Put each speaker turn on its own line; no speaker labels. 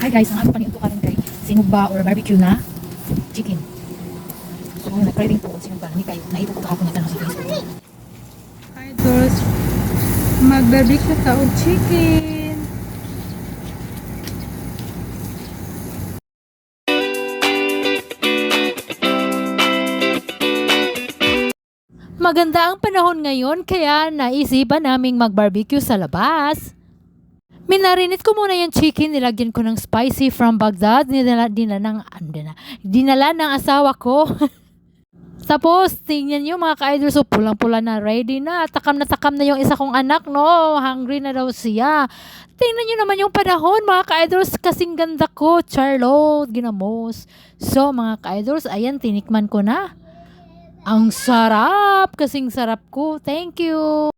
Hi guys, ang ato paniunto karon kay sinugba or barbecue na chicken. So, nag-craving po sinugba ni kayo. Nahito ko kahapon na tanong sa Facebook.
Idols, mag-barbecue ka og chicken.
Maganda ang panahon ngayon kaya naisipan naming mag-barbecue sa labas. Minarinate ko muna yung chicken, nilagyan ko ng spicy from Baghdad, dinala ng asawa ko. Tapos, tingnan nyo mga ka-idol, so pulang-pula na, ready na takam na yung isa kong anak, no? Hungry na daw siya. Tingnan nyo naman yung panahon, mga ka-idols, kasing ganda ko, Charlotte, ginamos. So, mga ka-idols, ayan, tinikman ko na. Ang sarap, kasing sarap ko. Thank you.